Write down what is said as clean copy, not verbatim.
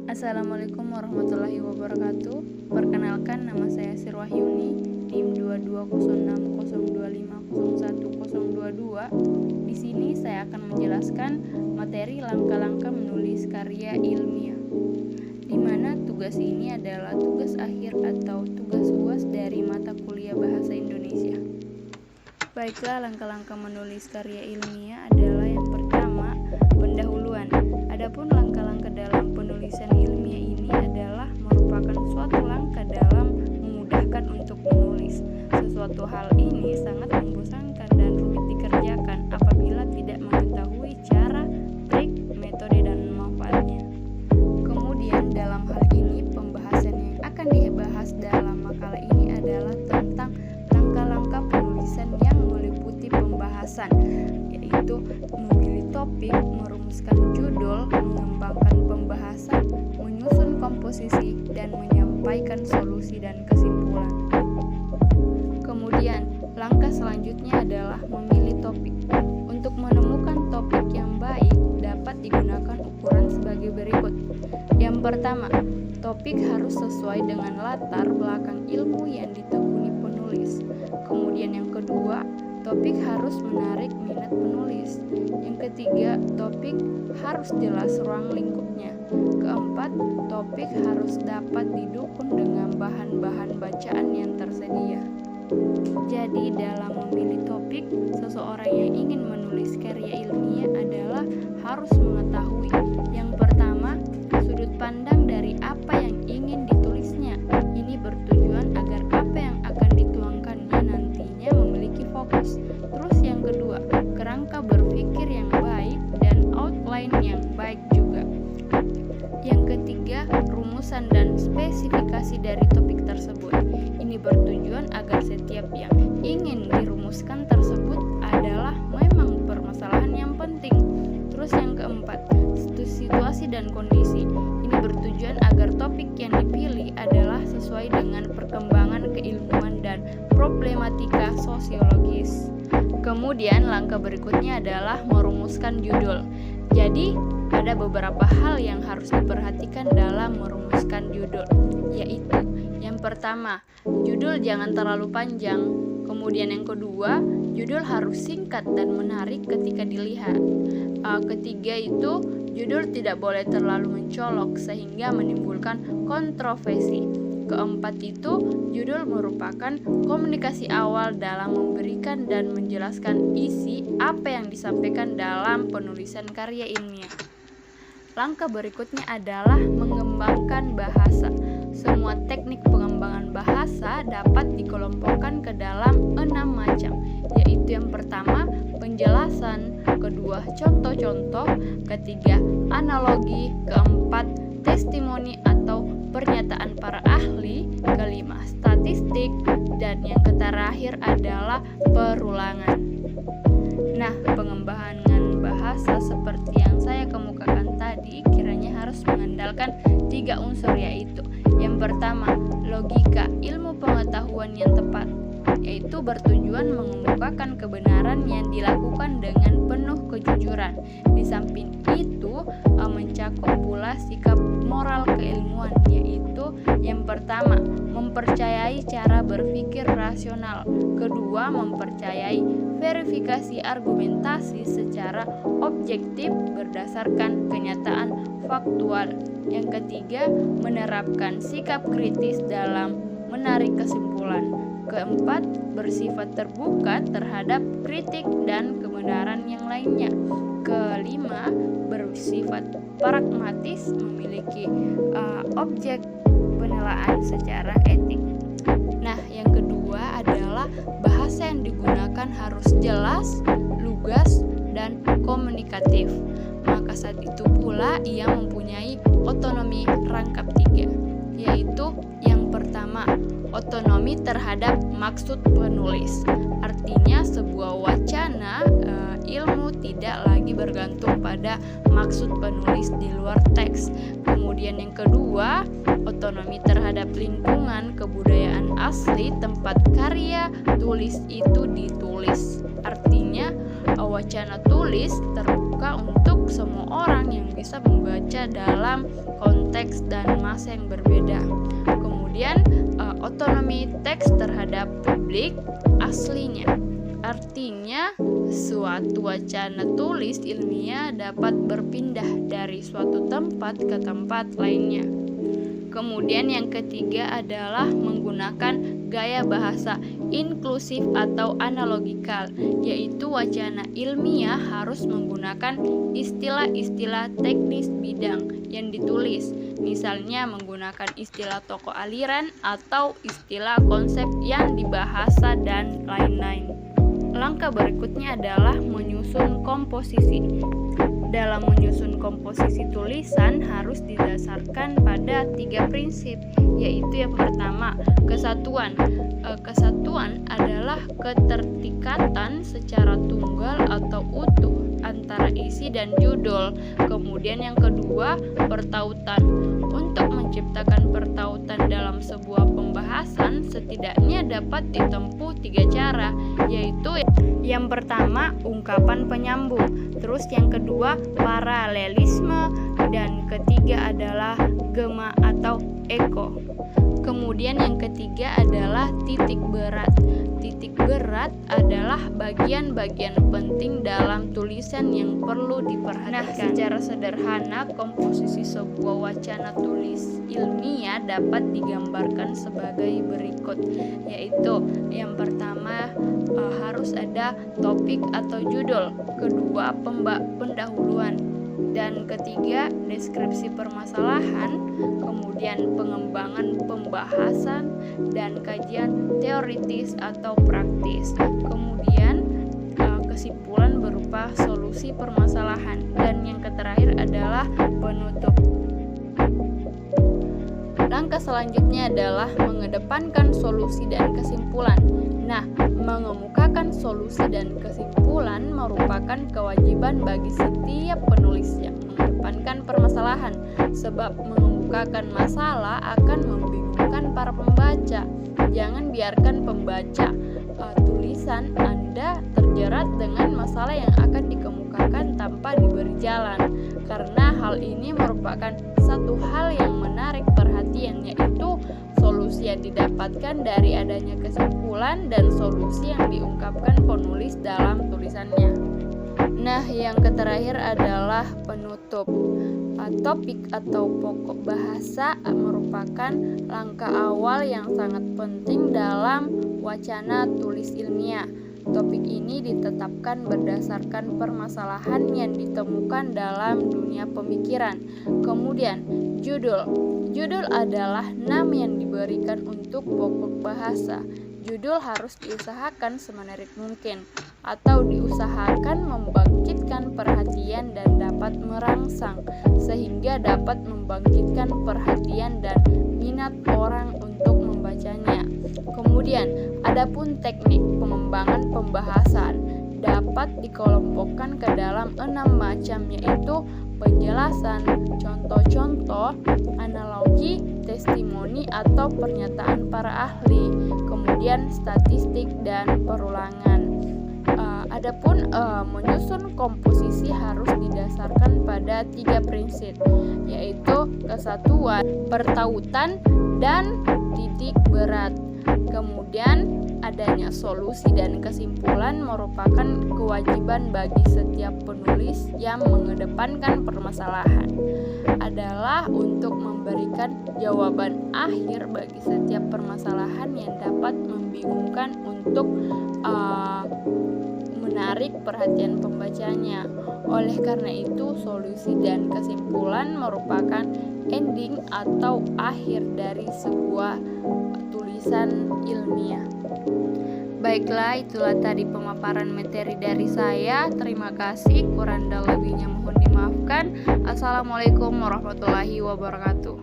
Assalamualaikum warahmatullahi wabarakatuh. Perkenalkan, nama saya Sirwahyuni, NIM 220602501022. Di sini saya akan menjelaskan materi langkah-langkah menulis karya ilmiah, di mana tugas ini adalah tugas akhir atau tugas UAS dari mata kuliah Bahasa Indonesia. Baiklah, langkah-langkah menulis karya ilmiah adalah yang pertama, pendahuluan. Adapun langkah-langkah dalam penulisan ilmiah ini adalah merupakan suatu langkah dalam memudahkan untuk menulis. Sesuatu hal ini sangat membosankan dan rumit dikerjakan apabila tidak mengetahui cara, trik, metode, dan manfaatnya. Kemudian dalam hal ini pembahasan yang akan dibahas dalam makalah ini adalah tentang langkah-langkah penulisan yang meliputi pembahasan, yaitu memilih topik, merumuskan judul, mengembangkan pembahasan, menyusun komposisi, dan menyampaikan solusi dan kesimpulan. Kemudian, langkah selanjutnya adalah memilih topik. Untuk menemukan topik yang baik dapat digunakan ukuran sebagai berikut. Yang pertama, topik harus sesuai dengan latar belakang ilmu yang ditekuni penulis. Kemudian yang kedua, topik harus menarik minat penulis. Yang ketiga, topik harus jelas ruang lingkupnya. Keempat, topik harus dapat didukung dengan bahan-bahan bacaan yang tersedia. Jadi dalam memilih topik, seseorang yang ingin menulis karya ilmiah adalah harus mengetahui yang pertama, sudut pandang dari apa yang ingin ditulisnya. Ini bertujuan agar apa yang akan dituangkannya nantinya memiliki fokus. Terus yang kedua, kerangka berpikir yang baik dan outline yang baik juga. Yang ketiga, rumusan dan spesifikasi dari topik tersebut. Ini bertujuan agar setiap yang ingin dirumuskan tersebut adalah memang permasalahan yang penting. Terus yang keempat, situasi dan kondisi. Ini bertujuan agar topik yang dipilih adalah sesuai dengan perkembangan keilmuan dan problematika sosiologis. Kemudian langkah berikutnya adalah merumuskan judul. Jadi, ada beberapa hal yang harus diperhatikan dalam merumuskan judul, yaitu yang pertama, judul jangan terlalu panjang. Kemudian yang kedua, judul harus singkat dan menarik ketika dilihat. Ketiga itu, judul tidak boleh terlalu mencolok sehingga menimbulkan kontroversi. Keempat itu, judul merupakan komunikasi awal dalam memberikan dan menjelaskan isi apa yang disampaikan dalam penulisan karya ilmiah. Langkah berikutnya adalah mengembangkan bahasa. Semua teknik pengembangan bahasa dapat dikelompokkan ke dalam 6 macam, yaitu yang pertama, penjelasan, kedua, contoh-contoh, ketiga, analogi, keempat, testimoni atau pernyataan para ahli, kelima, statistik, dan yang terakhir adalah perulangan. Nah, pengembangan bahasa seperti yang saya kemukakan tadi kiranya harus mengandalkan 3 unsur, yaitu yang pertama, logika, ilmu pengetahuan yang tepat, yaitu bertujuan mengemukakan kebenaran yang dilakukan dengan penuh kejujuran. Di samping itu, mencakup pula sikap moral keilmuan, yaitu yang pertama, mempercayai cara berpikir rasional, kedua, mempercayai verifikasi argumentasi secara objektif berdasarkan kenyataan faktual, yang ketiga, menerapkan sikap kritis dalam menarik kesimpulan, keempat, bersifat terbuka terhadap kritik dan kebenaran yang lainnya, kelima, bersifat pragmatis, memiliki objek penilaian secara etik. Nah, yang kedua adalah bahasa yang digunakan harus jelas, lugas, dan komunikatif. Maka saat itu pula ia mempunyai otonomi rangkap 3, yaitu yang pertama, otonomi terhadap maksud penulis. Artinya sebuah wacana ilmu tidak lagi bergantung pada maksud penulis di luar teks. Kemudian yang kedua, otonomi terhadap lingkungan kebudayaan asli tempat karya tulis itu ditulis. Artinya wacana tulis terbuka terbuka untuk semua orang yang bisa membaca dalam konteks dan masa yang berbeda. Kemudian otonomi teks terhadap publik aslinya. Artinya, suatu wacana tulis ilmiah dapat berpindah dari suatu tempat ke tempat lainnya. Kemudian yang ketiga adalah menggunakan gaya bahasa inklusif atau analogikal, yaitu wacana ilmiah harus menggunakan istilah-istilah teknis bidang yang ditulis, misalnya menggunakan istilah tokoh aliran atau istilah konsep yang dibahasa dan lain-lain. Langkah berikutnya adalah menyusun komposisi. Dalam menyusun komposisi tulisan harus didasarkan pada 3 prinsip, yaitu yang pertama, kesatuan. Kesatuan adalah keterikatan secara tunggal atau utuh antara isi dan judul. Kemudian yang kedua, pertautan. Untuk menciptakan pertautan dalam sebuah pembahasan setidaknya dapat ditempuh 3 cara, yaitu yang pertama, ungkapan penyambung, terus yang kedua, paralelisme, dan ketiga adalah gema atau eko. Kemudian yang ketiga adalah titik berat. Titik berat adalah bagian-bagian penting dalam tulisan yang perlu diperhatikan. Nah, secara sederhana komposisi sebuah wacana tulis ilmiah dapat digambarkan sebagai berikut, yaitu yang pertama harus ada topik atau judul, kedua pendahuluan, dan ketiga deskripsi permasalahan, kemudian pengembangan pembahasan dan kajian teoritis atau praktis, kemudian kesimpulan berupa solusi permasalahan, dan yang terakhir adalah penutup. Langkah selanjutnya adalah mengedepankan solusi dan kesimpulan. Nah, mengemukakan solusi dan kesimpulan merupakan kewajiban bagi setiap penulis yang mengedepankan permasalahan, sebab mengemukakan masalah akan membingungkan para pembaca. Jangan biarkan pembaca tulisan Anda terjerat dengan masalah yang akan dikemukakan tanpa diberi jalan, karena hal ini merupakan satu hal yang menarik perhatian, yaitu solusi yang didapatkan dari adanya kesimpulan dan solusi yang diungkapkan penulis dalam tulisannya. Nah, yang terakhir adalah penutup. Topik atau pokok bahasa merupakan langkah awal yang sangat penting dalam wacana tulis ilmiah. Topik ini ditetapkan berdasarkan permasalahan yang ditemukan dalam dunia pemikiran. Kemudian, judul. Judul adalah nama yang diberikan untuk pokok bahasa. Judul harus diusahakan semenarik mungkin, atau diusahakan membangkitkan perhatian dan dapat merangsang, sehingga dapat membangkitkan perhatian dan minat orang untuk membacanya. Kemudian, adapun teknik pengembangan pembahasan dapat dikelompokkan ke dalam 6 macam, yaitu penjelasan, contoh-contoh, analogi, testimoni atau pernyataan para ahli, kemudian statistik dan perulangan. Adapun menyusun komposisi harus didasarkan pada 3 prinsip, yaitu kesatuan, pertautan, dan titik berat. Kemudian adanya solusi dan kesimpulan merupakan kewajiban bagi setiap penulis yang mengedepankan permasalahan, adalah untuk memberikan jawaban akhir bagi setiap permasalahan yang dapat membingungkan untuk menarik perhatian pembacanya. Oleh karena itu, solusi dan kesimpulan merupakan ending atau akhir dari sebuah tulisan ilmiah. Baiklah, itulah tadi pemaparan materi dari saya. Terima kasih, kurang dan lebihnya mohon dimaafkan. Assalamualaikum warahmatullahi wabarakatuh.